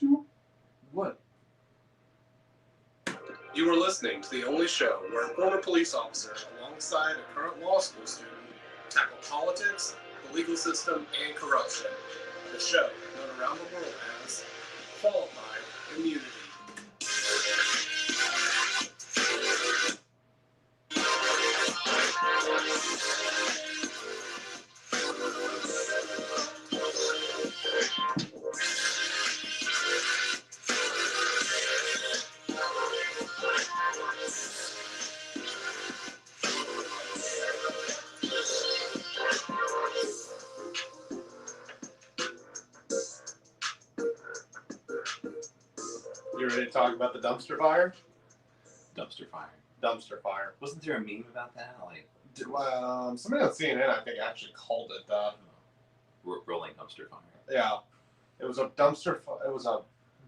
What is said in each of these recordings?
you? What? You are listening to the only show where a former police officer, alongside a current law school student, tackle politics, the legal system, and corruption. The show, known around the world as Qualified Immunity. You ready to talk about the dumpster fire? Dumpster fire. Dumpster fire. Wasn't there a meme about that? Like Somebody on CNN, I think, actually called it that. rolling dumpster fire. Yeah, it was a dumpster. It was a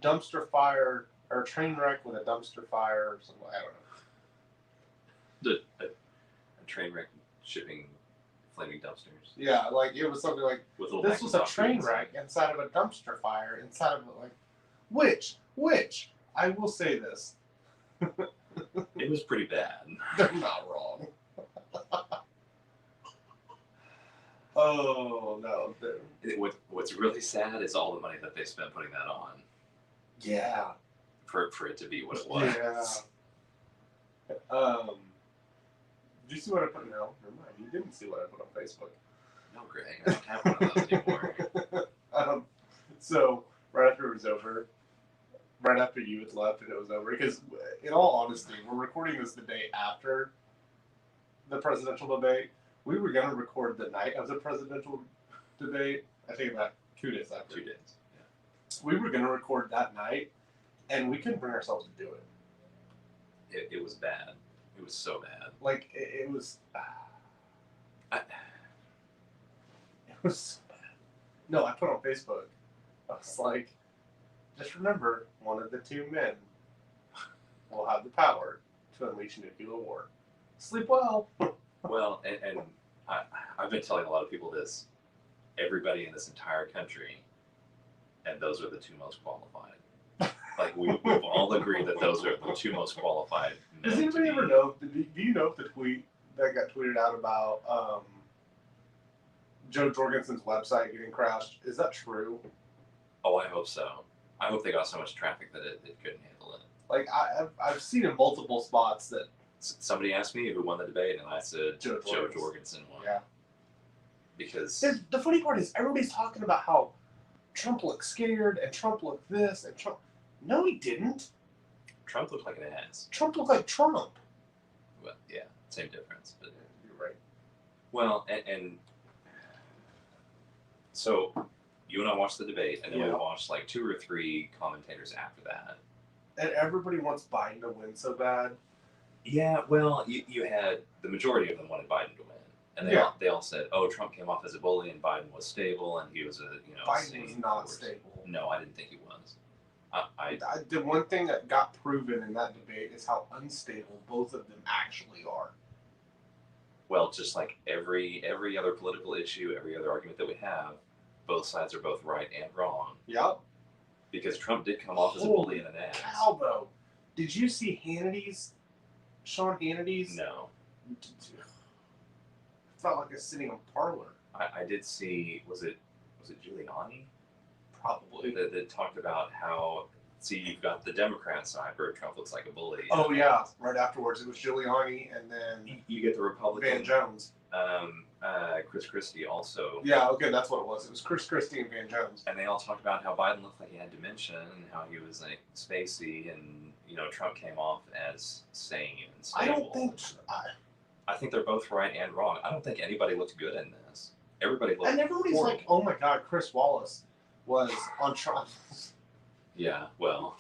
dumpster fire or a train wreck with a dumpster fire or something. I don't know. A train wreck shipping flaming dumpsters. Yeah, like it was something like With little this was a train Macintosh wreck inside of a dumpster fire inside of it. Like, which I will say this, It was pretty bad. they're not wrong. Oh no. What's really sad is all the money that they spent putting that on Yeah. for it to be what it was. Yeah. Did you see what I put? No, never mind. You didn't see what I put on Facebook. No, Greg, I don't have one of those anymore. So right after it was over, right after you had left and it was over, because in all honesty, we're recording this the day after the presidential debate. We were going to record the night of the presidential debate. I think about 2 days after. 2 days. Yeah. We were going to record that night, and we couldn't bring ourselves to do it. It was bad. It was so bad. Like it was. I, It was so bad. No, I put on Facebook. I was like, just remember, one of the two men will have the power to unleash nuclear war. Sleep well. well, and I've been telling a lot of people this. Everybody in this entire country, and those are the two most qualified. Like we've all agreed that those are the two most qualified. Does anybody ever know? Do you know if the tweet that got tweeted out about Joe Jorgensen's website getting crashed, is that true? Oh, I hope so. I hope they got so much traffic that it couldn't handle it. Like I've seen in multiple spots that Somebody asked me who won the debate, and I said Joe Jorgensen won. Yeah. Because the funny part is everybody's talking about how Trump looked scared and Trump looked this and Trump. No, he didn't. Trump looked like an ass. Trump looked like Trump. Well, yeah, same difference. But You're right. well, and so you and I watched the debate, and then we Yeah. watched like 2 or 3 commentators after that. And everybody wants Biden to win so bad. Yeah, well, you had the majority of them wanted Biden to win, and they all said, "Oh, Trump came off as a bully, and Biden was stable, and he was a Biden was not stable. No, I didn't think he was. The one thing that got proven in that debate is how unstable both of them actually are. Well, just like every other political issue, every other argument that we have, both sides are both right and wrong. Yep. Because Trump did come off as a bully and an ass. How though? Did you see Sean Hannity's? No. Felt like a sitting on Parlor. I did see, was it Giuliani? Probably. That talked about how, see, you've got the Democrat side where Trump looks like a bully. Oh yeah, right afterwards it was Giuliani and then You get the Republican. Van Jones. Chris Christie also. Yeah, okay, that's what it was. It was Chris Christie and Van Jones. And they all talked about how Biden looked like he had dementia and how he was like spacey, and Trump came off as sane and stable. I don't think. I think they're both right and wrong. I don't think anybody looked good in this. Everybody looked. And everybody's horrible. like, "Oh my God, Chris Wallace was on Trump." Yeah, well,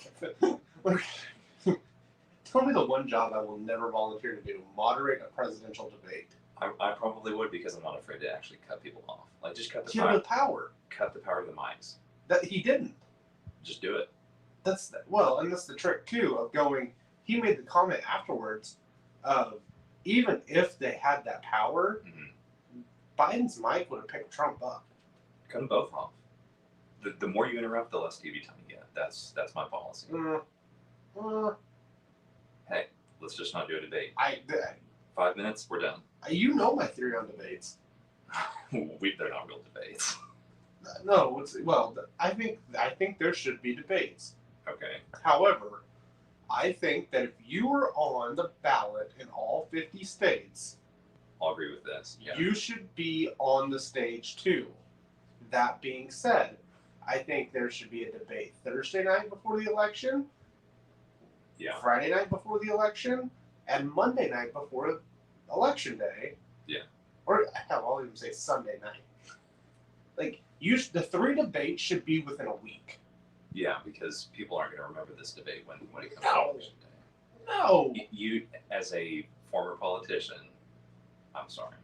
Tell me the one job I will never volunteer to do: moderate a presidential debate. I probably would, because I'm not afraid to actually cut people off. Like, just cut the You have power. the power. Cut the power of the mics. That he didn't. Just do it. And that's the trick too of going. He made the comment afterwards of even if they had that power, Mm-hmm. Biden's mic would have picked Trump up. Cut them both off. The more you interrupt, the less TV time you get. That's my policy. Hey, let's just not do a debate. 5 minutes, we're done. You know my theory on debates. They're not real debates. No, I think there should be debates. Okay. However, I think that if you were on the ballot in all 50 states, I'll agree with this. Yeah. you should be on the stage too. That being said, I think there should be a debate Thursday night before the election, Yeah. Friday night before the election, and Monday night before election day. Yeah. Or hell, I'll even say Sunday night. Like the 3 debates should be within a week. Yeah, because people aren't going to remember this debate when it comes No. to election day. No. You, as a former politician, I'm sorry.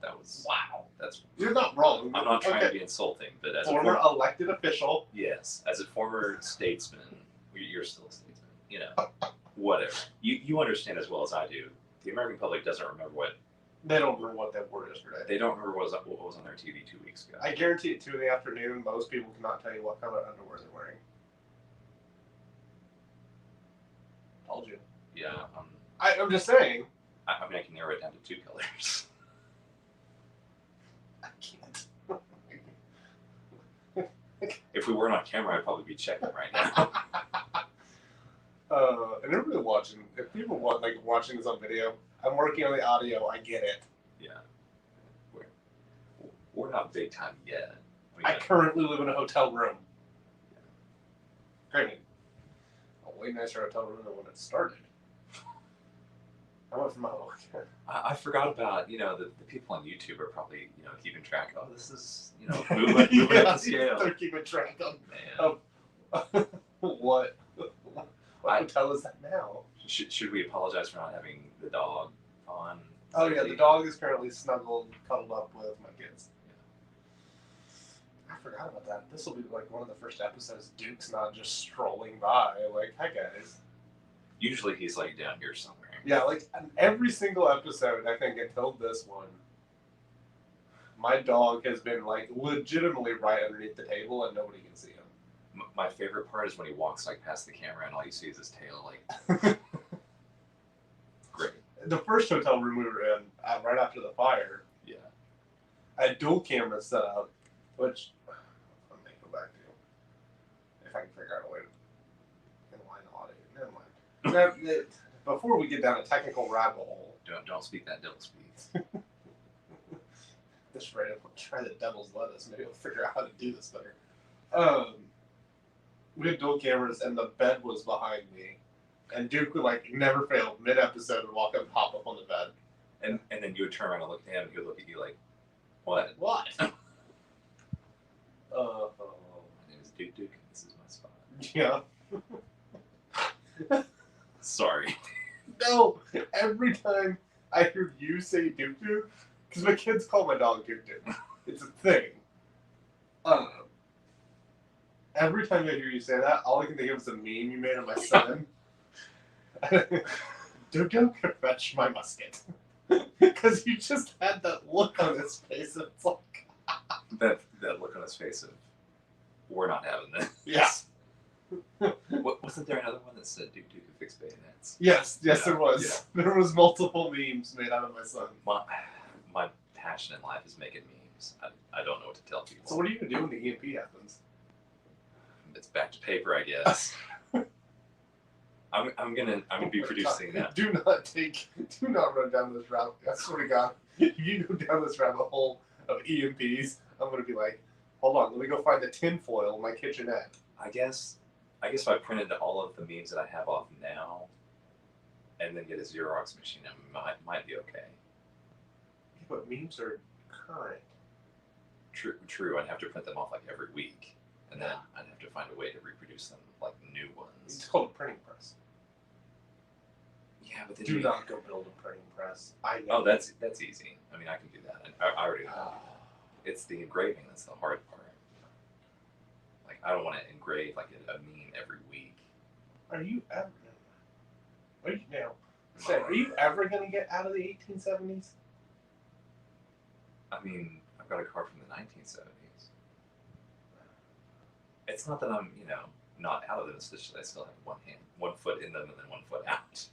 That was Wow. That's. You're not wrong. I'm not trying Okay. to be insulting, but as Former a former, elected official. yes, as a former statesman, you're still a statesman. You know, whatever. You understand as well as I do. The American public doesn't remember what They don't remember what that word yesterday. they don't remember what was on their TV 2 weeks ago. I guarantee at 2 in the afternoon, most people cannot tell you what color underwear they're wearing. Told you. Yeah. I'm just saying. I mean, I can narrow it down to 2 colors. I can't. If we weren't on camera, I'd probably be checking right now. And everybody watching, if people want watching this on video, I'm working on the audio. I get it. Yeah. We're not big time yet. I currently live in a hotel room. Granted, a way nicer hotel room than when it started. I went from I forgot about, the people on YouTube are probably, keeping track. Oh, this is, moving up the scale. They're keeping track of Man. what hotel is that now? Should we apologize for not having the dog on? Oh yeah, the dog is currently snuggled, cuddled up with my kids. I forgot about that. This will be like one of the first episodes. Duke's not just strolling by, like, "Hi guys." Usually he's like down here somewhere. Yeah, like every single episode, I think until this one, my dog has been like legitimately right underneath the table, and nobody can see him. My favorite part is when he walks like past the camera, and all you see is his tail. Like, great. The first hotel room we were in, right after the fire, Yeah. I had dual cameras set up, which I may go back to if I can figure out a way to inline audio. Never mind. Before we get down a technical rabbit hole, Don't speak that devil speak. this rate, try the devil's lettuce. Maybe we'll figure out how to do this better. We had dual cameras, and the bed was behind me, and Duke would never fail mid-episode would walk up and hop up on the bed. And then you would turn around and look at him, and he would look at you like, what? What? My name is Duke Duke, and this is my spot. Yeah. Sorry. No, every time I hear you say Duke Duke, because my kids call my dog Duke Duke. It's a thing. Every time I hear you say that, all I can think of is a meme you made of my son. Duke Duke, fetch my musket. Because you just had that look on his face. It's like, That look on his face of, we're not having this. yeah. Wasn't there another one that said Duke Duke could fix bayonets? Yes, Yeah, there was. There was multiple memes made out of my son. My passion in life is making memes. I don't know what to tell people. So what are you gonna do when the EMP happens? It's back to paper, I guess. I'm gonna be producing that. Do not run down this rabbit. I swear to God, if you go down this rabbit hole of EMPs, I'm gonna be like, hold on, let me go find the tinfoil in my kitchenette. I guess if I printed all of the memes that I have off now, and then get a Xerox machine, I might be okay. Yeah, but memes are current. True. I'd have to print them off every week, and then I'd have to find a way to reproduce them like new It's ones. called a printing press. Yeah, but then Do not go build a printing press. I know. Oh, that's easy. I mean, I can do that. I already know. It's the engraving that's the hard part. I don't want to engrave a meme every week. Are you ever? Are you ever gonna get out of the 1870s? I mean, I've got a card from the 1970s. It's not that I'm, not out of them. It's just that I still have one foot in them, and then 1 foot out.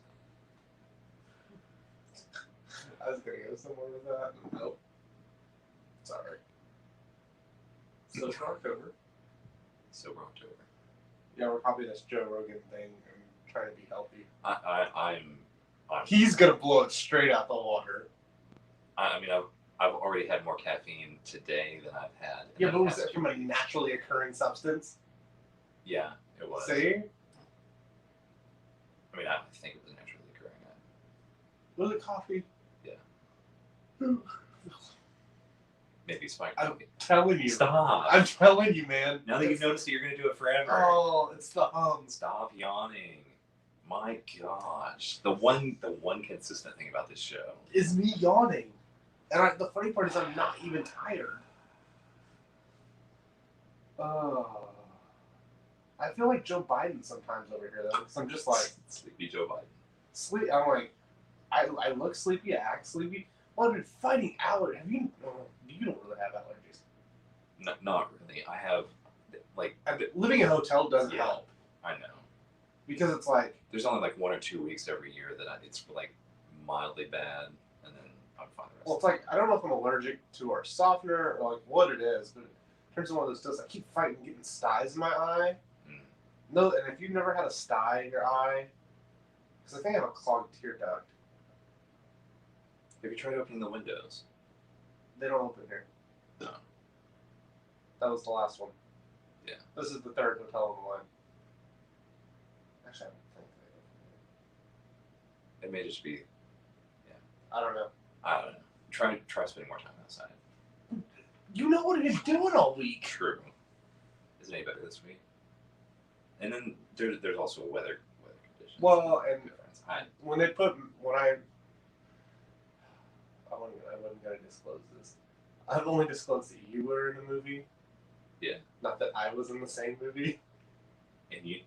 I was gonna go somewhere with that. Nope. Sorry. So for October. So we're October. Yeah, we're probably this Joe Rogan thing and trying to be healthy. I'm He's gonna blow it straight out the water. I mean, I've already had more caffeine today than I've had. in Yeah, the but was past it from a naturally occurring substance? Yeah, it was. See? I mean, I think it was naturally occurring. Was it coffee? Yeah. Maybe spiked I'm coffee. telling you. Stop. I'm telling you, man. Now that you've noticed it, you're going to do it forever. Oh, it's the hums. Stop yawning. My gosh. The one consistent thing about this show. Is me yawning. And the funny part is I'm not even tired. I feel like Joe Biden sometimes over here, though, because I'm just like, Sleepy Joe Biden. sleep. I'm like, I look sleepy, I act sleepy. Well, I've been fighting allergies. You don't really have allergies. Not really. I have, Living in a hotel doesn't Yeah. help. I know. Because it's like, There's only like 1 or 2 weeks every year that it's like mildly bad, and then I'm fine the rest well, of it's like, I don't know if I'm allergic to our softener or like what it is, but it turns into one of those deals. I keep fighting getting styes in my eye. Mm. No, and if you've never had a sty in your eye, because I think I have a clogged tear duct. Have you tried opening the windows? They don't open here. No. That was the last one. Yeah. This is the third hotel on the line. Actually, I don't think they open. It may just be, I don't know. I don't know. Try spending more time outside. You know what I've been doing all week. True. Isn't any better this week? And then there's also weather conditions. Well, and difference. I wasn't gonna disclose this. I've only disclosed that you were in a movie. Yeah. Not that I was in the same movie. And you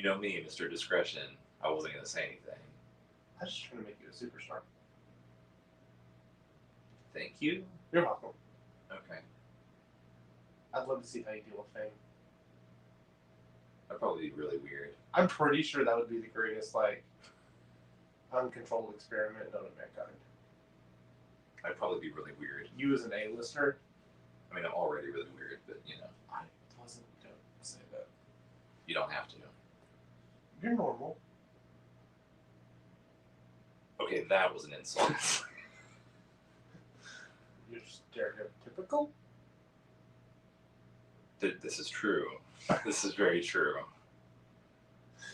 know me, Mr. Discretion. I wasn't gonna say anything. I was just trying to make you a superstar. Thank you. You're welcome. Okay. I'd love to see how you deal with fame. That'd probably be really weird. I'm pretty sure that would be the greatest, like, uncontrolled experiment known to mankind. I'd probably be really weird. You as an A-lister, I mean, I'm already really weird, but I wasn't going to say that. you don't have to. You're normal. Okay, that was an insult. You're stereotypical. This is true. This is very true.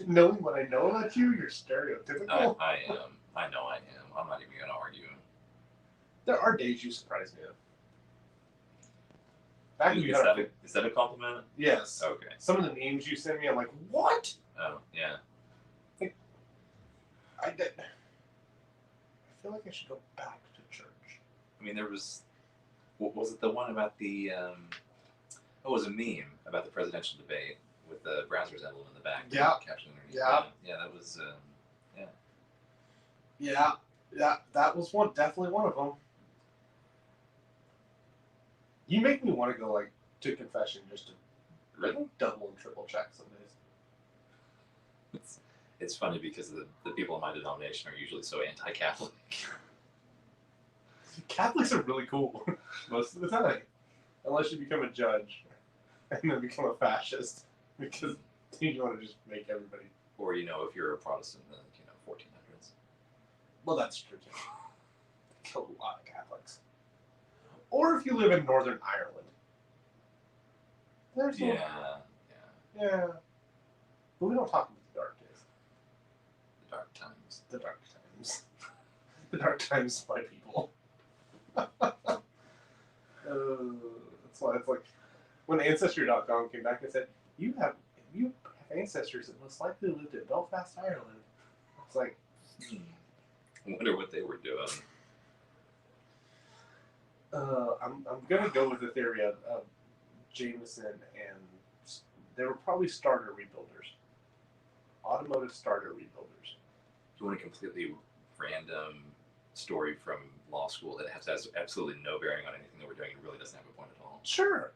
Knowing what I know about you, you're stereotypical. I am. I know I am. I'm not even going to argue. There are days you surprise me. Back when you got Is that a compliment? yes. Okay. Some of the memes you send me, I'm like, what? Oh, yeah. I feel like I should go back to church. I mean, there was... What was it, the one about the... it was a meme about the presidential debate with the Brazzers emblem in the back. Yeah. Caption underneath. Yeah. Yeah, that was... Yeah, that was definitely one of them. You make me want to go to confession just to Really? double and triple check some days. It's funny because the people in my denomination are usually so anti-Catholic. Catholics are really cool most of the time, unless you become a judge and then become a fascist because you want to just make everybody. Or, if you're a Protestant in the 1400s. Well, that's true too. Killed a lot of Catholics. Or if you live in Northern Ireland. There's yeah. But we don't talk about the dark days. The dark times. The dark times. The dark times, my people. That's why it's like when Ancestry.com came back and said, you have ancestors that most likely lived in Belfast, Ireland. It's like, I wonder what they were doing. I'm gonna go with the theory of Jameson, and they were probably starter rebuilders, automotive starter rebuilders. Do you want a completely random story from law school that has absolutely no bearing on anything that we're doing and really doesn't have a point at all? Sure.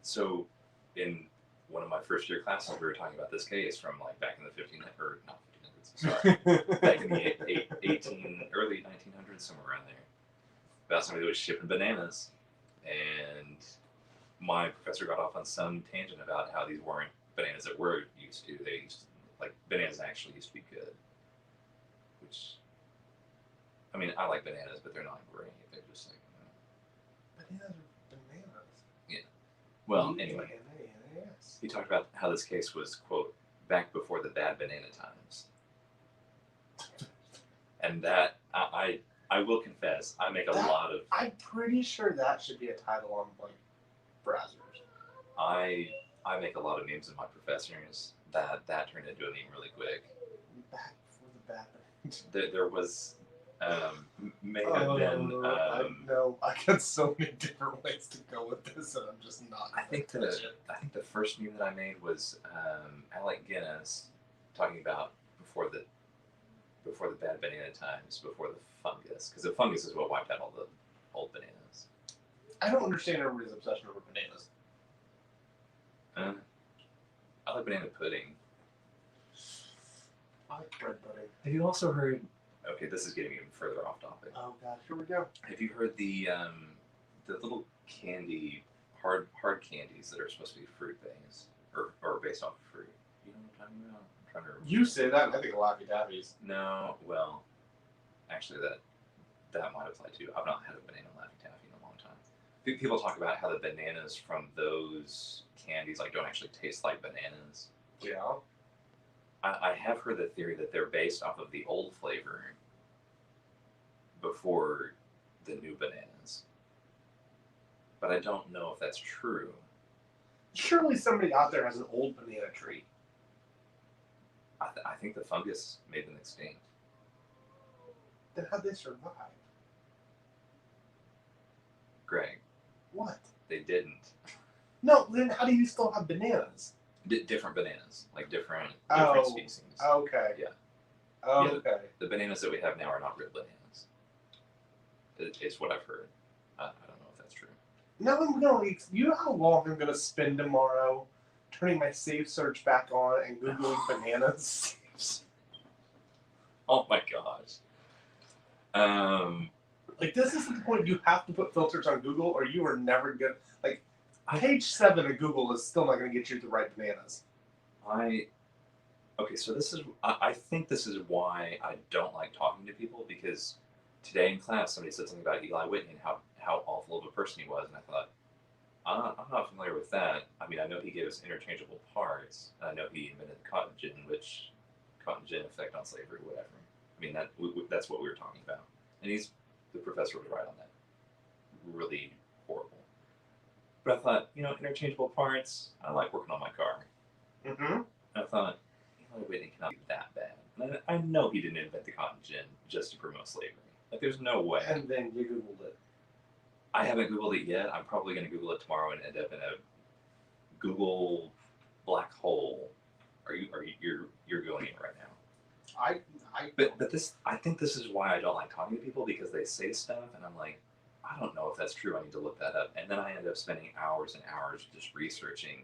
So in one of my first year classes, we were talking about this case from like back in the 1500s, or not 1500s, sorry, back in the 18, early 1900s, somewhere around there, about somebody that was shipping bananas, and my professor got off on some tangent about how these weren't bananas that we're used to. They used to, like, bananas actually used to be good, which, I mean, I like bananas, but they're not great. They're just like, Bananas are bananas. well, anyway. Bananas. He talked about how this case was, quote, back before the bad banana times. And that, I will confess, I make a lot of, I'm pretty sure that should be a title on like browsers. I make a lot of memes in my professors. That turned into a meme really quick. Back before the bad. There was, may have been, No, I got so many different ways to go with this, and I'm just not. I think the first meme that I made was Alec Guinness talking about before the bad banana times, before the fungus, because the fungus is what wiped out all the old bananas. I don't understand everybody's obsession over bananas. I like banana pudding. I like bread pudding. Have you also heard? Okay, this is getting even further off topic. Oh god, here we go. Have you heard the little candy, hard candies that are supposed to be fruit based or based off of fruit? You know what I'm talking about? I'm trying to remember. You say that, and I think of Laffy Taffies. No, well, actually that might apply too. I've not had a banana Laffy Taffy in a long time. People talk about how the bananas from those candies like don't actually taste like bananas. Yeah. I have heard the theory that they're based off of the old flavor before the new bananas. But I don't know if that's true. Surely somebody out there has an old banana tree. I think the fungus made them extinct. Then how'd they survive? Greg, What? they didn't. No, then how do you still have bananas? Different bananas, like different Oh, species. Okay. Yeah. Okay. The bananas that we have now are not real bananas. It's what I've heard. I don't know if that's true. Now I'm gonna. You know how long I'm gonna spend tomorrow turning my save search back on and googling bananas. Oh my gosh. Like this is the point you have to put filters on Google, or you are never gonna like. Page 7 of Google is still not going to get you the right bananas. Okay, so I think this is why I don't like talking to people, because today in class somebody said something about Eli Whitney and how awful of a person he was, and I thought, I'm not familiar with that. I mean, I know he gave us interchangeable parts, and I know he invented the cotton gin, effect on slavery, whatever. I mean, that's what we were talking about, and the professor was right on that. Really horrible. But I thought, interchangeable parts, I like working on my car. Mm-hmm. I thought, Eli Whitney cannot be that bad. And I know he didn't invent the cotton gin just to promote slavery. Like, there's no way. And then you Googled it. I haven't Googled it yet. I'm probably going to Google it tomorrow and end up in a Google black hole. You're going in right now. But this, I think this is why I don't like talking to people, because they say stuff and I'm like, I don't know if that's true. I need to look that up. And then I end up spending hours and hours just researching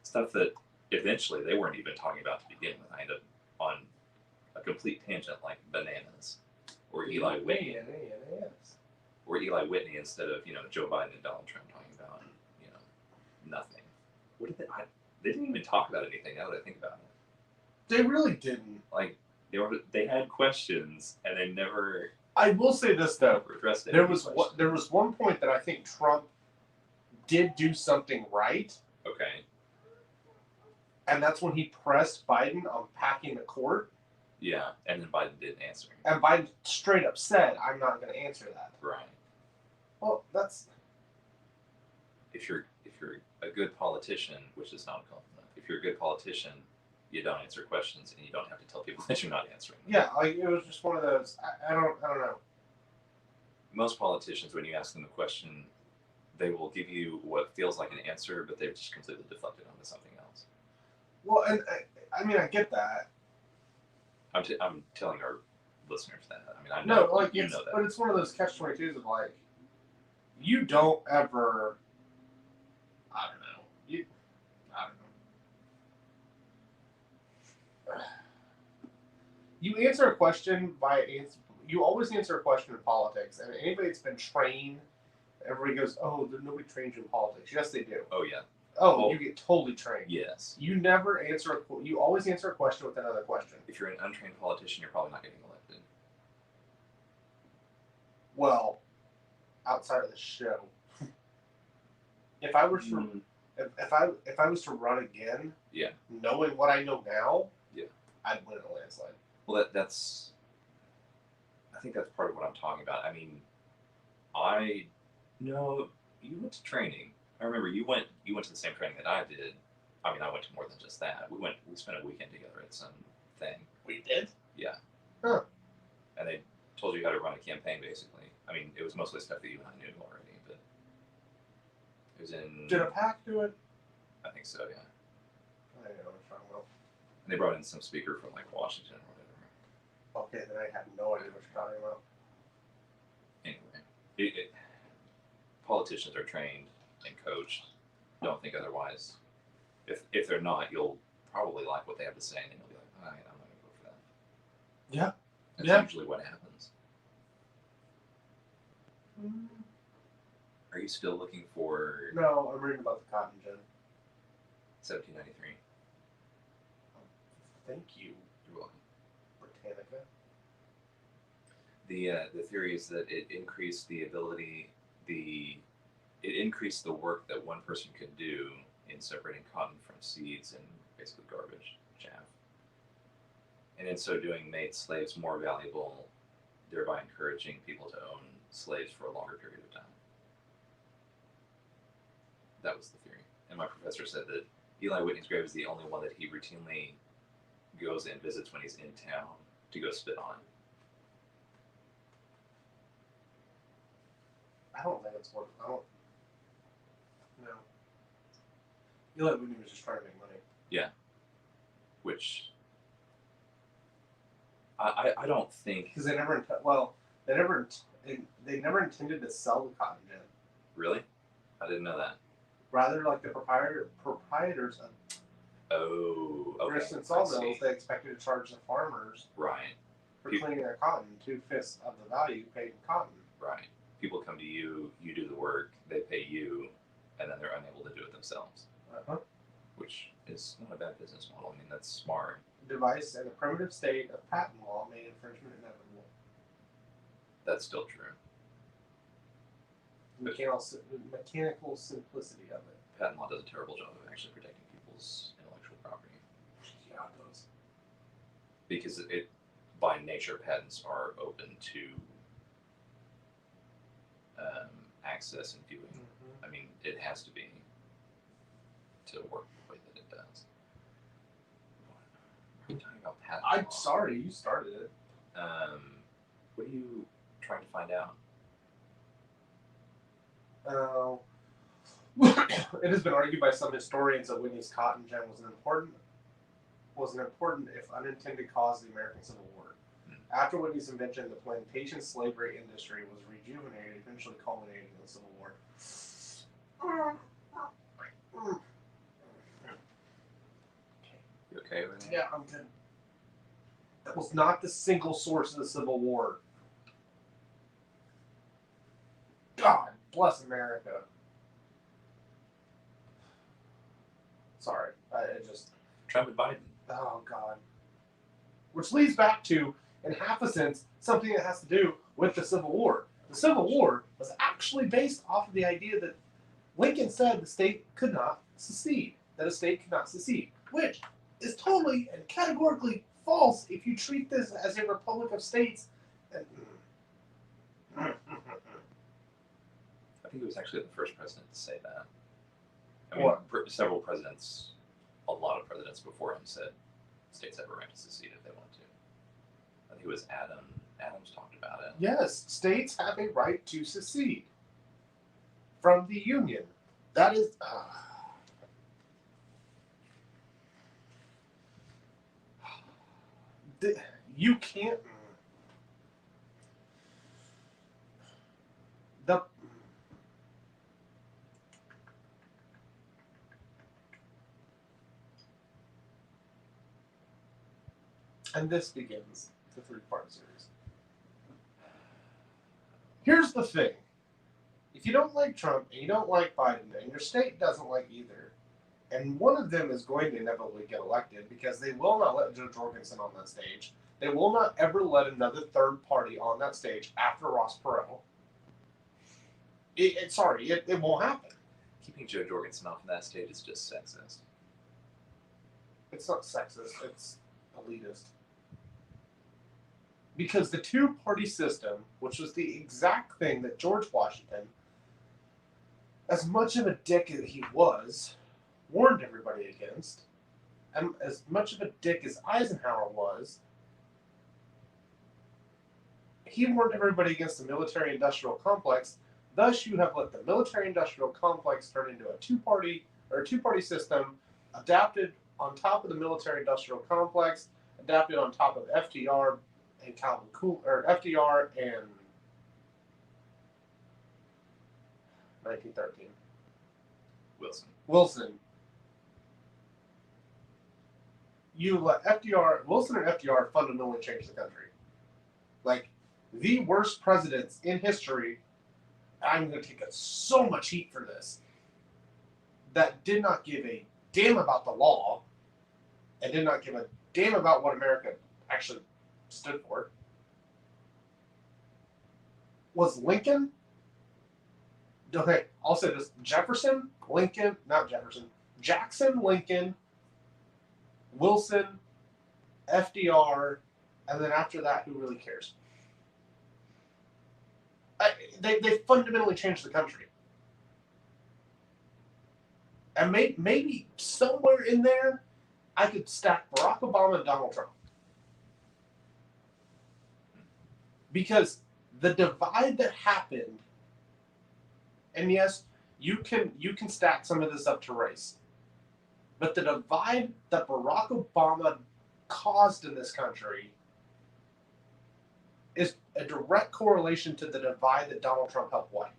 stuff that eventually they weren't even talking about to begin with. I end up on a complete tangent like bananas or Eli Whitney. Or Eli Whitney instead of, Joe Biden and Donald Trump talking about, nothing. What did they didn't even talk about anything now that I think about it. They really didn't. Like, they had questions and they never I will say this though. addressed it. There was one point that I think Trump did do something right, Okay. and that's when he pressed Biden on packing the court, Yeah, and then Biden didn't answer. and Biden straight up said, "I'm not going to answer that." Right. Well, that's If you're a good politician, which is not a compliment, if you're a good politician, you don't answer questions and you don't have to tell people that you're not answering them. yeah. Like it was just one of those. I don't know. Most politicians, when you ask them a question, they will give you what feels like an answer, but they've just completely deflected onto something else. Well, and I mean, I get that. I'm telling our listeners that. I mean, I know, No, like you it's, know that. but it's one of those catch-22s of like, you don't ever. I don't know. You answer a question by answer. You always answer a question in politics, and anybody that's been trained, everybody goes, "Oh, nobody trains you in politics." Yes, they do. Oh yeah. Oh, Well, you get totally trained. Yes. You never answer. You always answer a question with another question. If you're an untrained politician, you're probably not getting elected. Well, outside of the show, if I were to Mm. if I was to run again, Yeah. knowing what I know now, Yeah. I'd win a landslide. Well, that's. I think that's part of what I'm talking about. I mean, I know you went to training. I remember you went to the same training that I did. I mean, I went to more than just that. We spent a weekend together at some thing. We did. Yeah. Huh. And they told you how to run a campaign, basically. I mean, it was mostly stuff that you and I knew already, but it was in. Did a pack do it? I think so, yeah. I don't know if I will. And they brought in some speaker from like Washington or whatever. Okay, then I have no idea what you're talking about. Anyway, politicians are trained and coached. Don't think otherwise. If they're not, you'll probably like what they have to say, and then you'll be like, all right, I'm not gonna vote for that. Yeah. That's Yeah. usually what happens. Are you still looking for No, I'm reading about the cotton gin. 1793? Thank you, You're welcome. Britannica. The theory is that it increased the ability, it increased the work that one person could do in separating cotton from seeds and basically garbage, chaff. And in so doing, made slaves more valuable, thereby encouraging people to own slaves for a longer period of time. That was the theory. And my professor said that Eli Whitney's grave is the only one that he routinely goes and visits when he's in town to go spit on. I don't think it's worth. I don't. No. Eli Whitney was just trying to make money. Which I don't think Because they never intended to sell the cotton gin. really. I didn't know that. Rather, like the proprietors of Oh, okay. Griston I sawmills, see. they expected to charge the farmers Right, for People- cleaning their cotton 2/5 of the value paid in cotton. right. People come to you, you do the work, they pay you, and then they're unable to do it themselves, Uh-huh. which is not a bad business model. I mean, that's smart. Device in a primitive state of patent law made infringement inevitable. That's still true. Mechanical simplicity of it. Patent law does a terrible job of actually protecting people's intellectual property Yeah, it does. because it, by nature, patents are open to access and viewing. I mean, it has to be to work the way that it does. Are you talking about patent I'm law? sorry, you started it. What are you trying to find out? It has been argued by some historians that Whitney's cotton gin was an important, if unintended, cause of the American Civil War. After Whitney's invention, the plantation slavery industry was rejuvenated, eventually culminating in the Civil War. You okay with that? Yeah, I'm good. That was not the single source of the Civil War. God bless America. Sorry, it just. Trump and Biden. Oh God. Which leads back to, in half a sense, something that has to do with the Civil War. The Civil War was actually based off of the idea that Lincoln said the state could not secede, that a state could not secede, which is totally and categorically false if you treat this as a republic of states. I think he was actually the first president to say that. I mean, What? Several presidents, a lot of presidents before him said states have a right to secede if they want to. I think it was Adams talked about it. Yes, states have a right to secede from the Union. That is. You can't. The. And this begins the three-part series. Here's the thing. If you don't like Trump and you don't like Biden and your state doesn't like either, and one of them is going to inevitably get elected because they will not let Joe Jorgensen on that stage. They will not ever let another third party on that stage after Ross Perot. It won't happen. Keeping Joe Jorgensen off of that stage is just sexist. It's not sexist, it's elitist. Because the two-party system, which was the exact thing that George Washington, as much of a dick as he was, warned everybody against, and as much of a dick as Eisenhower was, he warned everybody against the military-industrial complex. Thus, you have let the military-industrial complex turn into a two-party system, adapted on top of the military-industrial complex, adapted on top of FDR and FDR and 1913. Wilson. You let Wilson and FDR fundamentally changed the country. Like, the worst presidents in history, I'm going to take so much heat for this, that did not give a damn about the law and did not give a damn about what America actually stood for, was Lincoln. Okay, I'll say this: Jackson, Lincoln, Wilson, FDR, and then after that, who really cares? They fundamentally changed the country. And maybe somewhere in there, I could stack Barack Obama and Donald Trump. Because the divide that happened, and yes, you can stack some of this up to race, but the divide that Barack Obama caused in this country is a direct correlation to the divide that Donald Trump helped widen.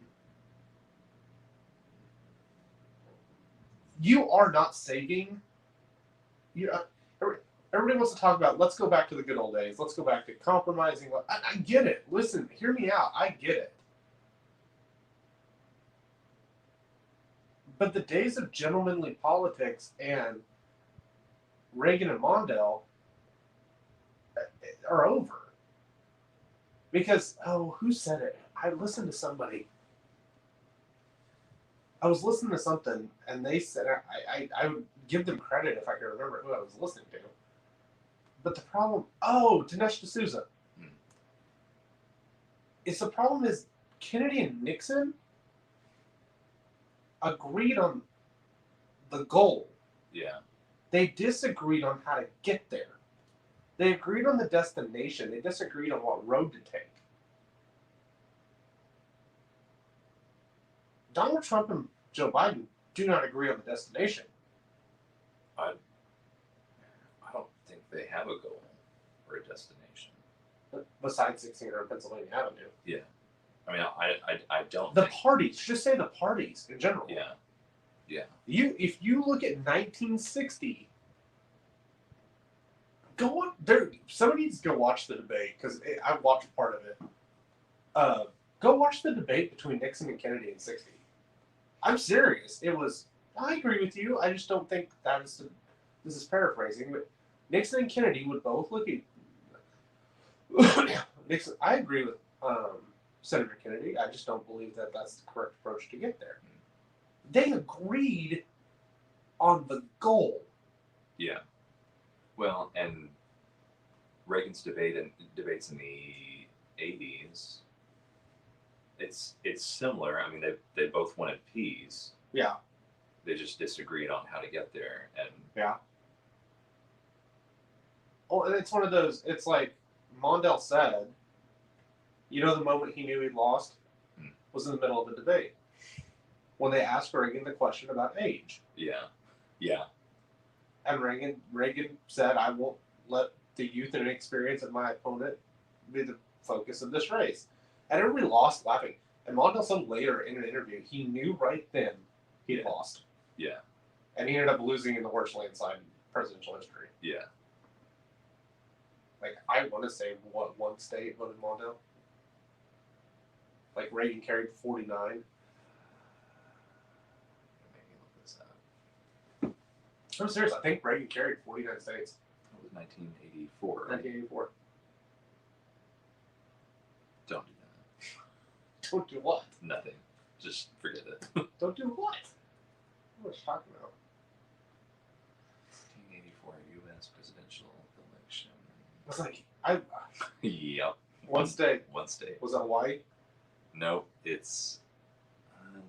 You are not saving. Everybody wants to talk about, let's go back to the good old days. Let's go back to compromising. I get it. Listen, hear me out. I get it. But the days of gentlemanly politics and Reagan and Mondale are over. Because, who said it? I listened to somebody. I was listening to something, and they said, I would give them credit if I could remember who I was listening to. But the problem, Dinesh D'Souza. The problem is Kennedy and Nixon agreed on the goal. Yeah. They disagreed on how to get there. They agreed on the destination. They disagreed on what road to take. Donald Trump and Joe Biden do not agree on the destination. I don't think they have a goal or a destination. Besides 1600 Pennsylvania Avenue. Yeah. I mean, I don't The think... parties. Just say the parties in general. Yeah. Yeah. If you look at 1960, go on there. Somebody needs to go watch the debate because I watched part of it. Go watch the debate between Nixon and Kennedy in '60. I'm serious. It was. I agree with you. I just don't think that is. This is paraphrasing, but Nixon and Kennedy would both look at Nixon. I agree with Senator Kennedy. I just don't believe that that's the correct approach to get there. They agreed on the goal. Yeah. Well, and Reagan's debates in the 80s, it's similar. I mean, they both wanted peace. Yeah. They just disagreed on how to get there, and yeah. Oh, and it's one of those. It's like Mondale said. You know, the moment he knew he'd lost was in the middle of the debate when they asked Reagan the question about age. Yeah. Yeah. And Reagan said, "I won't let the youth and experience of my opponent be the focus of this race." And everybody lost laughing. And Mondale said later in an interview, he knew right then he'd lost. Yeah. And he ended up losing in the worst landslide in presidential history. Yeah. Like I want to say what one state voted Mondale. Like Reagan carried 49. Maybe look this up. I'm serious. I think Reagan carried 49 states. It was 1984. Right? 1984. Don't do that. Don't do what? Nothing. Just forget it. Don't do what? What was talking about? 1984 U.S. presidential election. I was like, I Yep. one state. One state. Was that Hawaii? No, it's.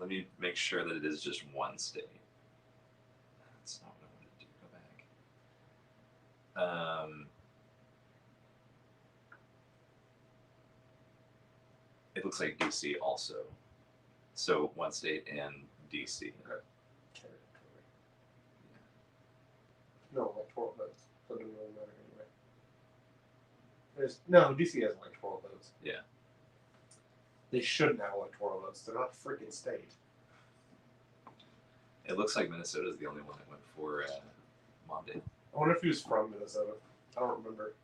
Let me make sure that it is just one state. That's not what I wanted to do. Go back. It looks like DC also. So one state and DC. Territory. No electoral votes. So it doesn't really matter anyway. No, DC has electoral votes. Yeah. They shouldn't have electoral votes. They're not a freaking state. It looks like Minnesota is the only one that went for Mondale. I wonder if he was from Minnesota. I don't remember.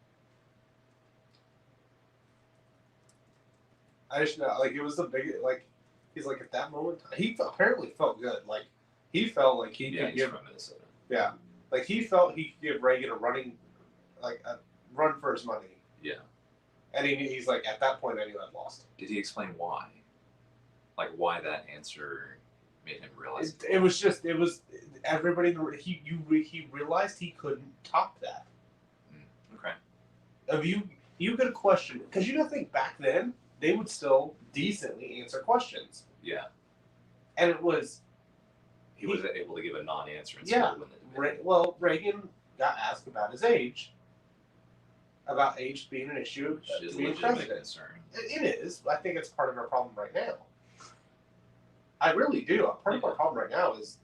I just know, like, it was the big, like, he's like, at that moment, he apparently felt good. Like, he felt like he Yeah, could he's give, from Minnesota. yeah, like, he felt he could give Reagan a run for his money. Yeah. And he's like, at that point, I knew I'd lost. Did he explain why? Like why that answer made him realize? It was everybody, he realized he couldn't top that. Okay. If you get a question, because you gotta think back then, they would still decently answer questions. Yeah. And it was, He was able to give a non-answer and Yeah. still win the debate. Reagan got asked about his age, about age being an issue Which is to a being legitimate president. concern. It is. I think it's part of our problem right now. I really do. Part of our problem right now is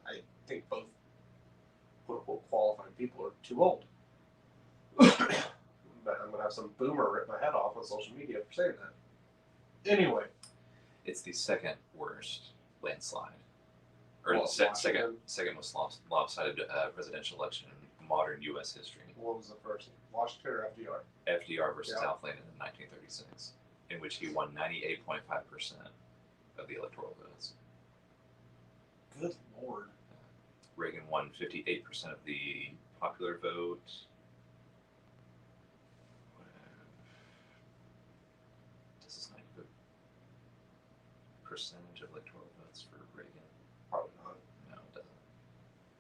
I think both quote-unquote qualified people are too old. But I'm going to have some boomer rip my head off on social media for saying that. Anyway. It's the second worst landslide, or Well, second most lopsided presidential election in modern U.S. history. What was the first? Washington or FDR? FDR versus Yeah. Al Lincoln in 1936, in which he won 98.5% of the electoral votes. Good Lord. Reagan won 58% of the popular vote. This is not the percentage of electoral votes for Reagan. Probably not. No, it doesn't.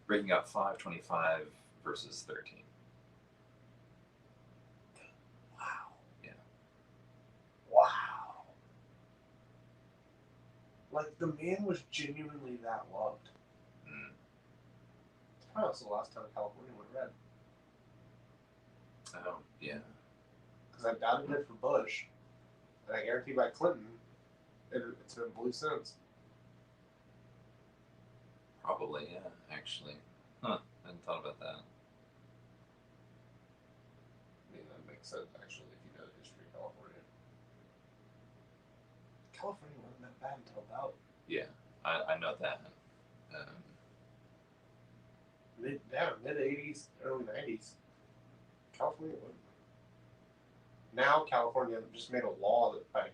Reagan got 525 versus 13. Wow. Yeah. Wow. Like, the man was genuinely that loved. Mm. It's probably also the last time California went red. Oh, yeah. Because I doubted it for Bush. And I guarantee by Clinton, it's been blue since. Probably, yeah, actually. Huh, I hadn't thought about that. I mean, that makes sense, actually, if you know the history of California. California wasn't that bad until about Yeah, I know that. mid 80s, early 90s. California wasn't. Now California just made a law that by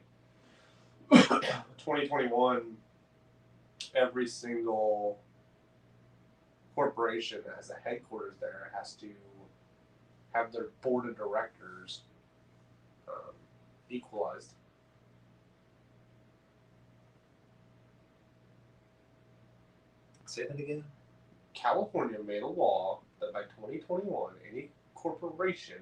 2021, every single corporation that has a headquarters there has to have their board of directors equalized. Say that again? California made a law that by 2021, any corporation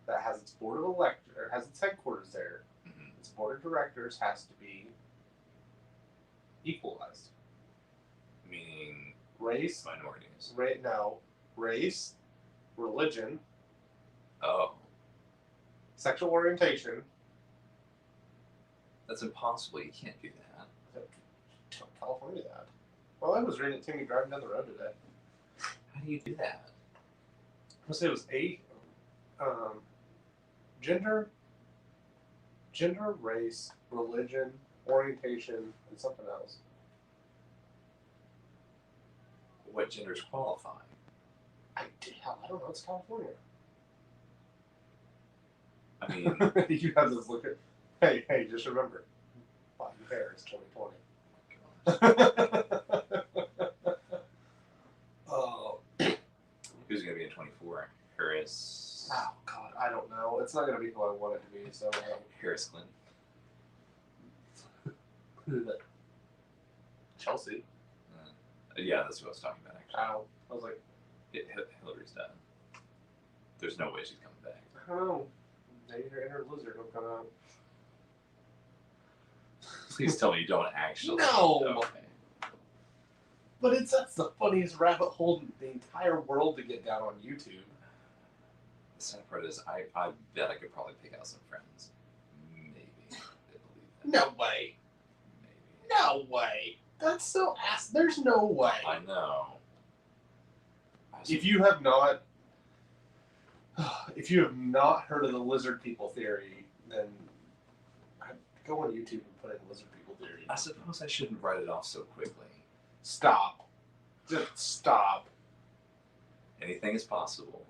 that has its board of or has its headquarters there, Mm-hmm. its board of directors has to be equalized. Meaning Race, minorities. race, religion, Oh, sexual orientation. that's impossible. You can't do that. California that. Well, I was reading it to me driving down the road today. How do you do that? Let's say it was gender, race, religion, orientation, and something else. What genders qualify? I don't know. It's California. I mean, You have this look at, hey, just remember, body hair is 2020. Oh, who's gonna be in 24? Harris. oh, God, I don't know. It's not going to be who I want it to be, so. Harris Clinton. Chelsea. Yeah, that's what I was talking about. Actually, Ow. I was like, Hillary's done. There's no way she's coming back. I don't know. Maybe her inner lizard will come out. Please tell me you don't actually. No! Okay. But that's the funniest rabbit hole in the entire world to get down on YouTube. The sad part is, I bet I could probably pick out some friends. Maybe they believe that. No way. Maybe. No way. That's so ass. There's no way. I know. If you have not heard of the lizard people theory, then I'd go on YouTube and put in lizard people theory. I suppose I shouldn't write it off so quickly. Stop. Just stop. Anything is possible.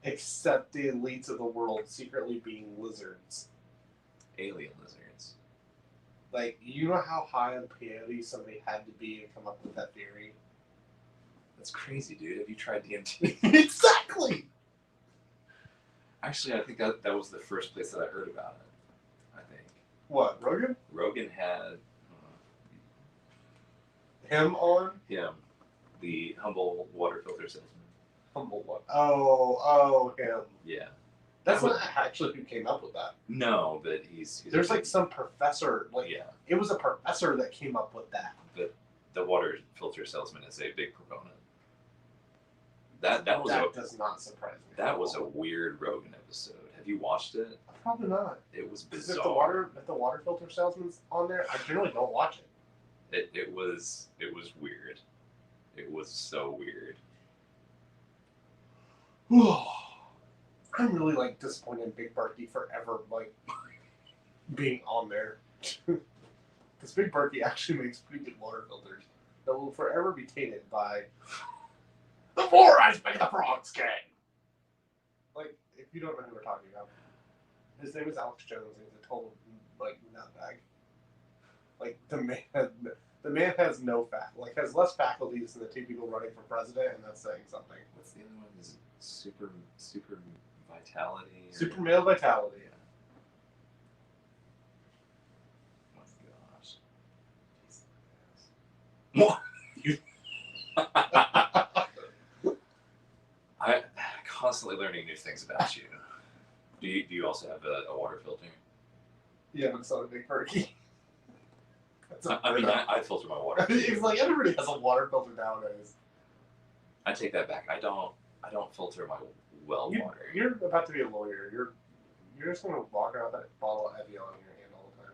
Except the elites of the world secretly being lizards. Alien lizards. Like, you know how high on peyote somebody had to be to come up with that theory? That's crazy, dude. Have you tried DMT? Exactly! Actually, I think that was the first place that I heard about it. I think What, Rogan? Rogan had Him on? him, the humble water filter salesman. Humble one. Oh, him. Yeah. That's That not actually who came up with that. No, but he's There's like some professor, yeah. it was a professor that came up with that. The water filter salesman is a big proponent. That was does not surprise me. that was a weird Rogan episode. Have you watched it? Probably not. It was 'Cause bizarre. if the water filter salesman's on there, I generally don't watch it. It was weird. It was so weird. I'm really like disappointed in Big Berkey for ever like being on there. Because Big Berkey actually makes pretty good water filters that will forever be tainted by the fluorides make the frogs gay. Like, if you don't know who we're talking about, his name is Alex Jones and he's a total like nutbag. Like the man has no has less faculties than the two people running for president, and that's saying something. What's the other one? Is it super vitality? Or... Super male vitality. Oh my gosh. I'm constantly learning new things about you. Do you also have a water filter? Yeah, but it's not a Big Berkey. I filter my water. It's like everybody has a water filter nowadays. I take that back. I don't filter my well water. You're about to be a lawyer. You're just gonna walk around with that bottle of Evian in your hand all the time.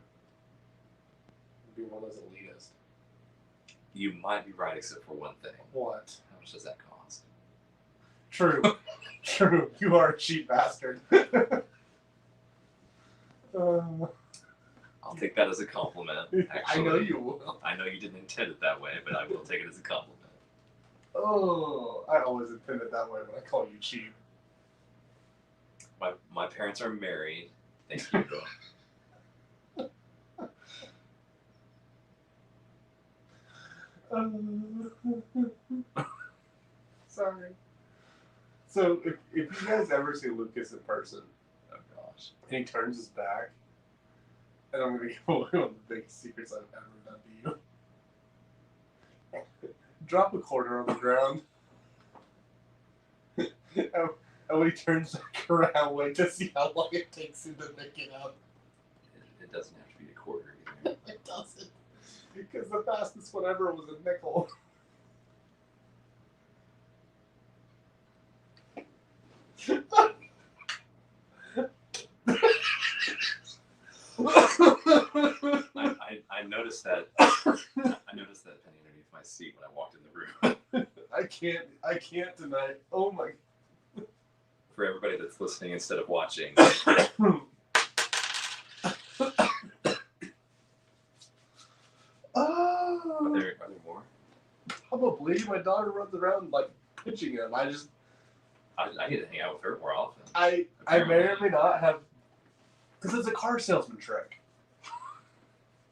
Be one of those elitists. You might be right, except for one thing. What? How much does that cost? True. True. You are a cheap bastard. I'll take that as a compliment. Actually, I know you will. I know you didn't intend it that way, but I will take it as a compliment. Oh, I always intend it that way when I call you cheap. My parents are married. Thank you. Sorry. So if you guys ever see Lucas in person, Oh gosh. and he turns his back, and I'm gonna give away one of the biggest secrets I've ever done to you. Drop a quarter on the ground. And when he turns back around, wait to see how long it takes him to pick it up. It doesn't have to be a quarter either. It doesn't. Because the fastest one ever was a nickel. I noticed that. I noticed that penny underneath my seat when I walked in the room. I can't deny it. Oh my. For everybody that's listening instead of watching, Oh. are there more? Probably. My daughter runs around like pitching him. I need to hang out with her more often. I may or may not have Because it's a car salesman trick.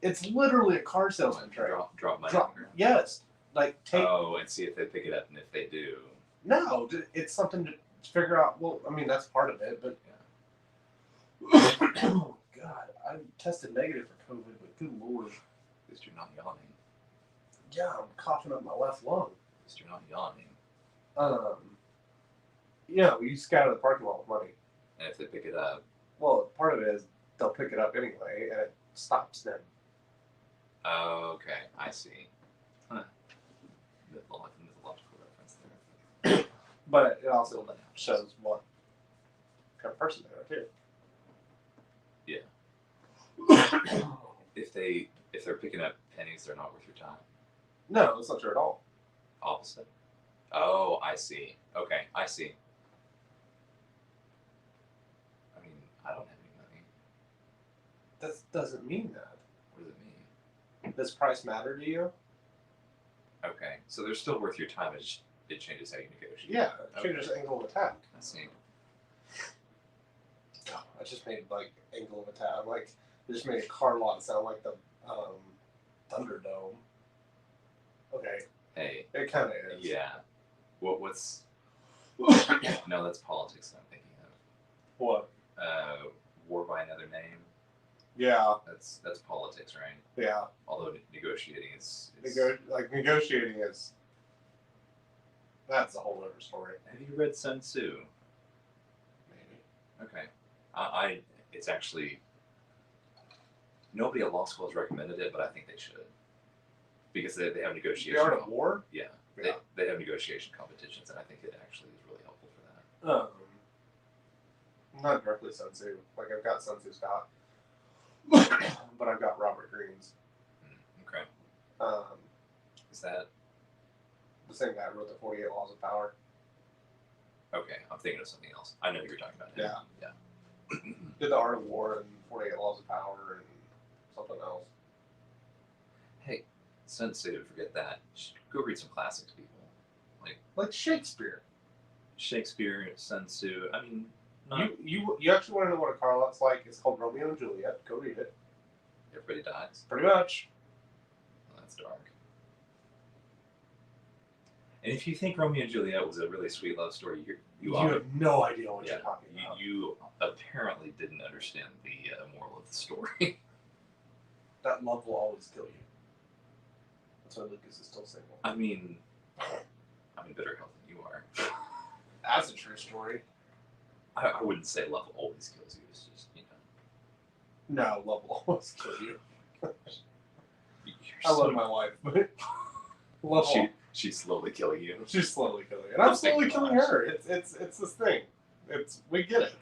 It's literally a car salesman trick. Drop money. Drop, yes. Like, take. Oh, and see if they pick it up, and if they do. No, it's something to figure out. Well, I mean, that's part of it, but. Oh, God. I tested negative for COVID, but good Lord. At least you're not yawning. Yeah, I'm coughing up my left lung. At least you're not yawning. Yeah, we used to get out of the parking lot with money. And if they pick it up, Well, part of it is they'll pick it up anyway, and it stops them. oh, okay, I see. Huh. Mythological reference there. But it also Build that out. shows what kind of person they are too. Yeah. If they're picking up pennies, they're not worth your time. No, that's not true at all. Opposite. Oh, I see. Okay, I see. I mean, I don't have any money. That doesn't mean that. What does it mean? Does price matter to you? Okay, so they're still worth your time. It changes how you negotiate. Yeah, Okay. changes angle of attack. I see. Oh, I just made like angle of attack. Like I just made a car lot sound like the Thunderdome. Okay, Hey, it kind of is. yeah. What's? No, that's politics. I'm thinking of. What? War by another name. Yeah, That's politics, right? yeah. Although negotiating is. Negotiating is. That's a whole other story. Have you read Sun Tzu? Maybe. Okay. It's actually, nobody at law school has recommended it, but I think they should. Because they have negotiation. The Art of War. Yeah. Yeah. They have negotiation competitions, and I think it actually is really helpful for that. Not directly Sun Tzu. Like I've got Sun Tzu Scott, but I've got Robert Greene's. Okay. Is that, The same guy who wrote the 48 Laws of Power. okay, I'm thinking of something else. I know who you're talking about now. Yeah. Did the Art of War and 48 Laws of Power and something else. Hey, Sun Tzu, forget that. Go read some classics, people. Like Shakespeare. Shakespeare, Sun Tzu. I mean, not You actually want to know what a car lot's like? It's called Romeo and Juliet. Go read it. everybody dies. Pretty much. Well, that's dark. And if you think Romeo and Juliet was a really sweet love story, you have no idea what yeah, you're talking about. you apparently didn't understand the moral of the story. That love will always kill you. That's why Lucas is still single. I mean, I'm in better health than you are. That's a true story. I wouldn't say love always kills you. It's just, No, love will always kill you. you're I love so- my wife, but love will. She's slowly killing you. She's slowly killing me, and I'm Oh, thank slowly gosh. killing her. It's this thing. We get it.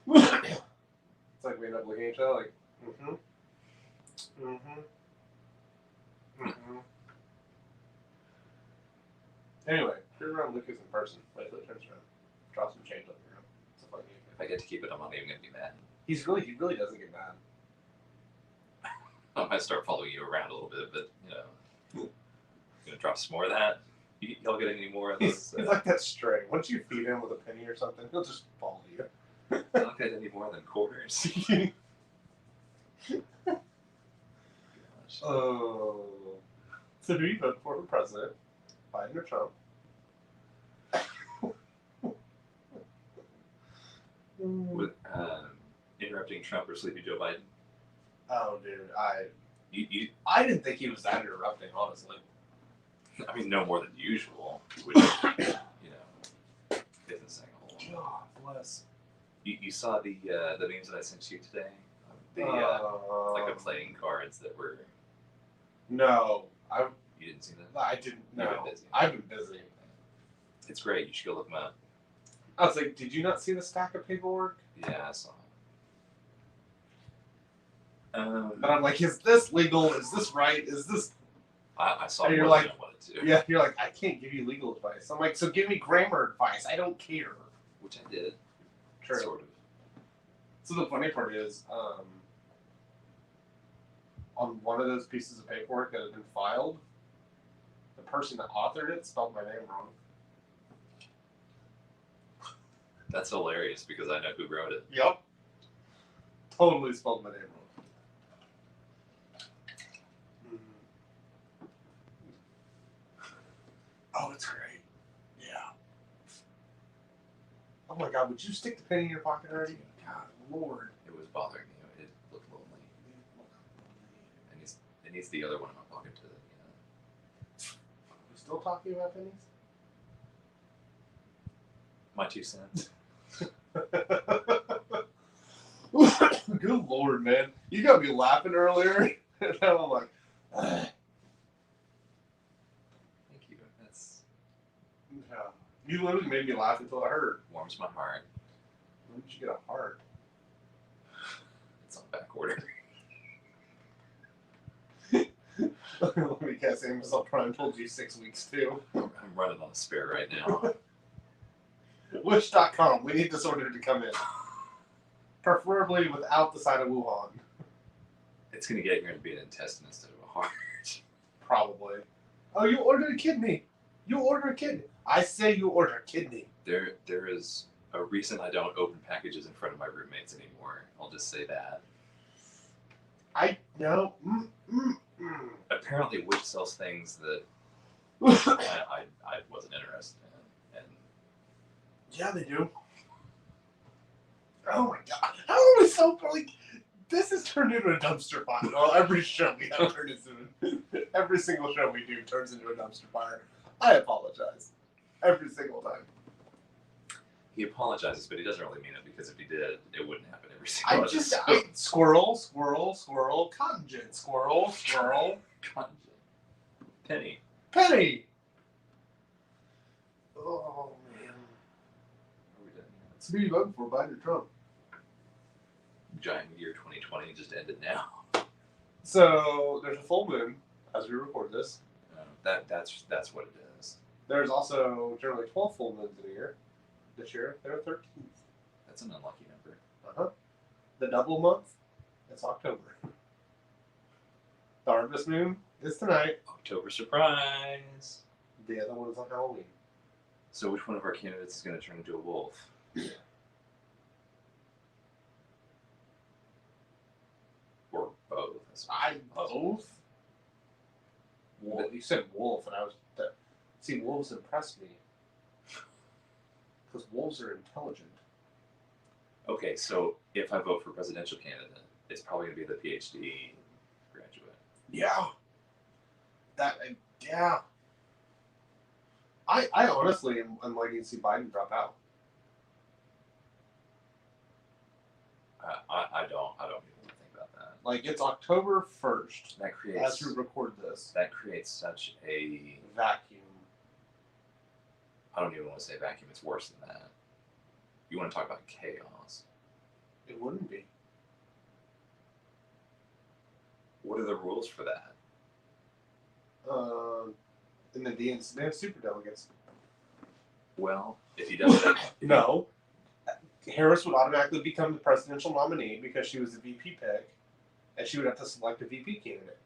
It's like we end up looking at each other like, Anyway, you're around Lucas in person. Wait till it turns around. Drop some change on the ground. It's a funny. If I get to keep it, I'm not even gonna be mad. He really doesn't get mad. I might start following you around a little bit, but gonna drop some more of that. Y'all get any more of He's those? like that stray. Once you feed him with a penny or something, he'll just follow you. Y'all get any more than quarters? Gosh. Oh. So who you vote for president? Biden or Trump? With interrupting Trump or sleepy Joe Biden? Oh, dude, You, I didn't think he was that interrupting, honestly. I mean, no more than usual, which isn't saying a whole lot. God bless. You saw the memes that I sent you today? The like the playing cards that were. No, You didn't see that? I didn't You've know. been busy. I've been busy. It's great. You should go look them up. I was like, did you not see the stack of paperwork? Yeah, I saw it. And I'm like, is this legal? Is this right? Is this? I saw And more you're than like- I wanted to. Yeah, you're like, I can't give you legal advice. I'm like, so give me grammar advice. I don't care. Which I did. True. Sort of. So the funny part is, on one of those pieces of paperwork that had been filed, the person that authored it spelled my name wrong. That's hilarious because I know who wrote it. Yep. Totally spelled my name wrong. Oh, it's great. Yeah. Oh my God, would you stick the penny in your pocket already? God, Lord. It was bothering me. It looked lonely. It needs the other one in my pocket to, Are we still talking about pennies? my 2 cents. Good Lord, man. You got me laughing earlier. And now I'm like, Thank you. That's yeah. You literally made me laugh until it hurt. warms my heart. When did you get a heart? It's on back order. Let me guess, Amazon Prime told you 6 weeks too. I'm running on a spare right now. Wish.com, we need this order to come in. Preferably without the side of Wuhan. It's gonna get here and be an intestine instead of a heart. Probably. Oh, you ordered a kidney. You ordered a kidney. I say you order a kidney. There is a reason I don't open packages in front of my roommates anymore. I'll just say that. I know. Apparently, Wish sells things that I wasn't interested in, and Yeah, they do. Oh my God. How are we so like? This has turned into a dumpster fire. Well, every show we have turned into. Every single show we do turns into a dumpster fire. I apologize. Every single time. he apologizes, but he doesn't really mean it because if he did, it wouldn't happen every single episode. Squirrel, squirrel, squirrel, cotton gin, squirrel, squirrel, Penny. penny. Oh man. Are we done here? It's who you voting for, Biden or Trump? Giant year 2020 just ended now. So there's a full moon as we record this. That's what it is. There's also generally 12 full moons in a year. This year there are 13. That's an unlucky number. Uh-huh. The double month, it's October. The harvest moon is tonight. October surprise. The other one is on Halloween. So which one of our candidates is going to turn into a wolf? Or both? Both? Wolf. You said wolf, and I was. See, wolves impress me. Because wolves are intelligent. Okay, so if I vote for presidential candidate, it's probably going to be the PhD graduate. Yeah. Yeah. I honestly am waiting to see Biden drop out. I don't even think about that. Like, it's October 1st That creates as we record this. that creates such a Vacuum. I don't even want to say vacuum. It's worse than that. You want to talk about chaos? It wouldn't be. What are the rules for that? In the DNC, they have super delegates. Well, if he doesn't, No. Harris would automatically become the presidential nominee because she was a VP pick, and she would have to select a VP candidate.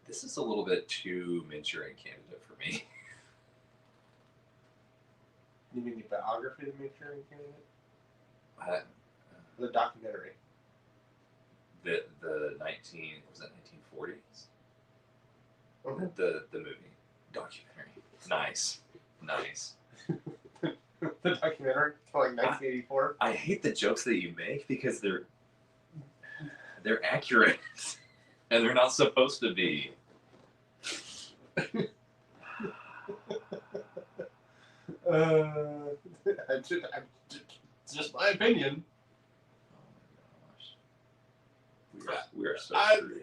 this is a little bit too Manchurian candidate for me. You mean the biography of the Manchurian candidate? Uh, The documentary. the 1940s. Okay. The movie documentary. Nice. The documentary from like 1984. I hate the jokes that you make because they're accurate and they're not supposed to be. It's just my opinion. Oh my gosh. We are so I- screwed.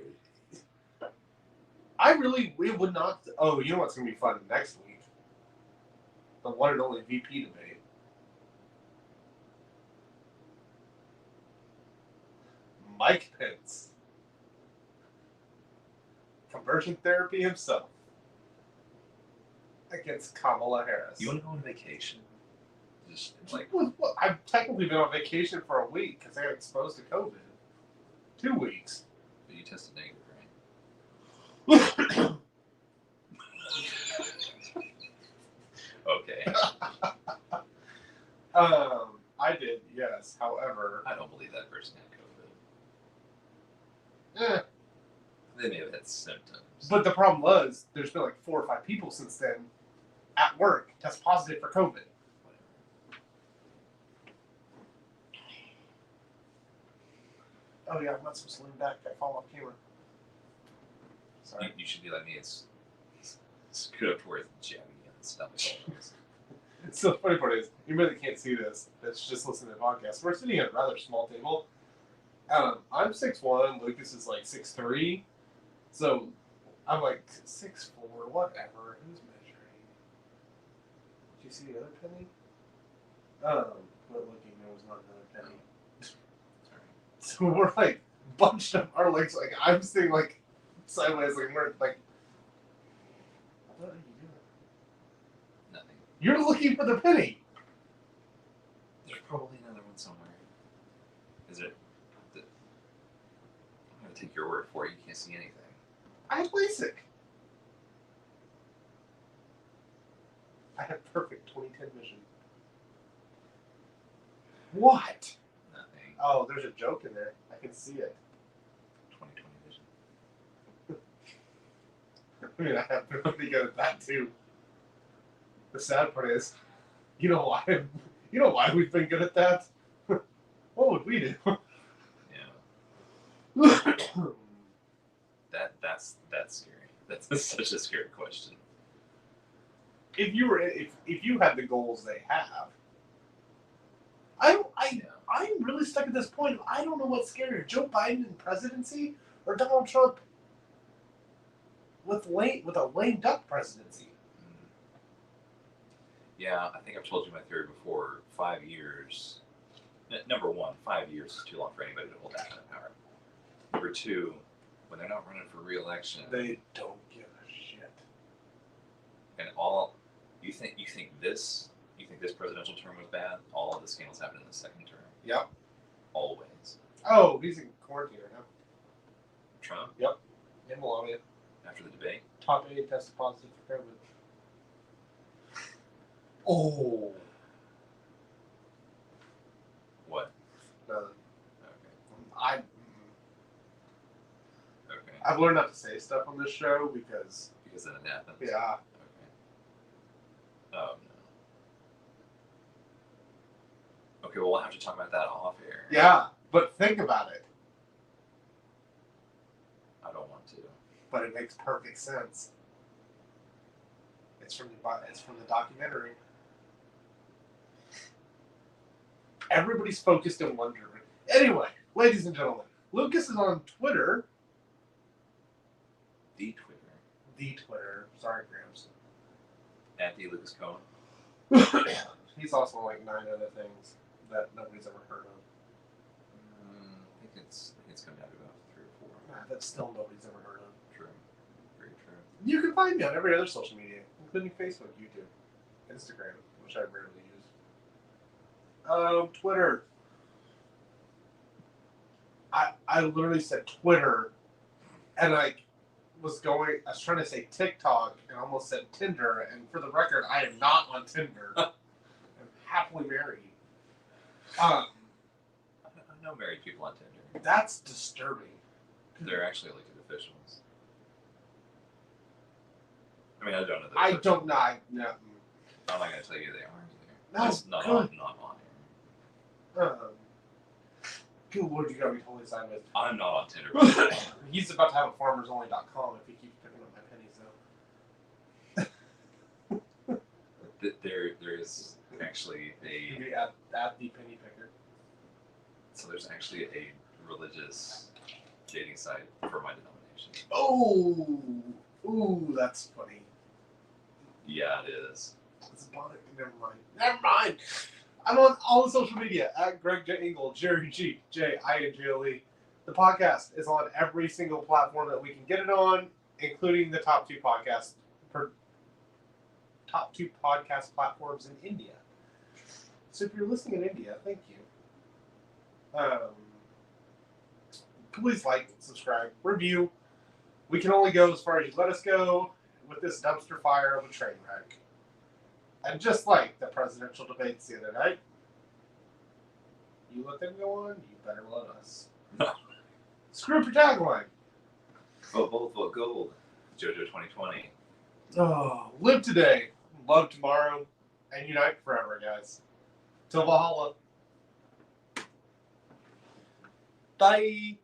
We would not. Oh, you know what's going to be fun next week? The one and only VP debate. Mike Pence. Conversion therapy himself. Against Kamala Harris. You want to go on vacation? Just like Well, I've technically been on vacation for a week because I got exposed to COVID. 2 weeks. you tested negative, right? Okay. I did, yes. However, I don't believe that person had COVID. They may have had symptoms. But the problem was, there's been like 4 or 5 people since then at work test positive for COVID. Oh yeah, I'm not supposed to lean back. I fall off camera. Sorry. You should be like me. It's good up towards jabbing you and stuff. So the funny part is, you really can't see this. That's just listening to the podcast. We're sitting at a rather small table. I'm 6'1", Lucas is like 6'3", so I'm like 6'4", whatever. Who's measuring? Did you see the other penny? But looking, there was not another penny. Sorry. So we're like bunched up our legs, like I'm sitting like sideways, like we're like, what are you doing? Nothing. You're looking for the penny. There's probably another one somewhere. Is it? I'm gonna take your word for it. You can't see anything. I have LASIK. I have perfect 2010 vision. What? Nothing. Oh, there's a joke in there. I can see it. 2020 vision. I mean, I have been pretty good at that too. The sad part is, you know why? You know why we've been good at that? What would we do? Yeah. That's scary. That's such a scary question. If you had the goals they have, Yeah. I'm really stuck at this point. I don't know what's scarier: Joe Biden in presidency or Donald Trump with a lame duck presidency. Yeah, I think I've told you my theory before. 5 years. Number one, 5 years is too long for anybody to hold that kind of power. Number two, when they're not running for re-election, They don't give a shit. and all you think this presidential term was bad. All of the scandals happened in the second term. Yep. Always. Oh, he's in quarantine right now. Trump In Melania. after the debate. Top 8 tested positive for COVID. Oh. What? No, Okay. Okay. I've learned not to say stuff on this show because, Because then it happens. yeah. Okay. Oh no. Okay, well we'll have to talk about that off air. Yeah, but think about it. I don't want to. But it makes perfect sense. It's from the documentary. Everybody's focused and wondering. Anyway, ladies and gentlemen, Lucas is on Twitter. The Twitter. The Twitter. Sorry, Grams. At the Lucas Cohen. He's also on like 9 other things that nobody's ever heard of. I think it's come down to about 3 or 4. That still nobody's ever heard of. True. Very true. You can find me on every other social media, including Facebook, YouTube, Instagram, which I rarely use. Twitter. I literally said Twitter, and I was trying to say TikTok, and almost said Tinder, and for the record, I am not on Tinder. I'm happily married. I know married people on Tinder. That's disturbing. They're actually elected officials. I mean, I don't know. I don't know. No. I'm not going to tell you they are either. No, It's not good. on here. Good Lord, you gotta be totally sideways. I'm not on Tinder. He's about to have a farmersonly.com if he keeps picking up my pennies, though. There is actually Maybe at the penny picker. there's actually a religious dating site for my denomination. Oh, ooh, that's funny. Yeah, it is. It's bothering. Never mind. I'm on all the social media at Greg J. Engel, Jerry G, J-I-N-G-L-E. The podcast is on every single platform that we can get it on, including the top two podcast platforms in India. So if you're listening in India, thank you. Please like, subscribe, review. We can only go as far as you let us go with this dumpster fire of a train wreck. And just like the presidential debates the other night, you let them go on, you better let us. Screw up your tagline. Vote bold, vote gold. JoJo 2020. Oh, live today, love tomorrow, and unite forever, guys. Till Valhalla. Bye.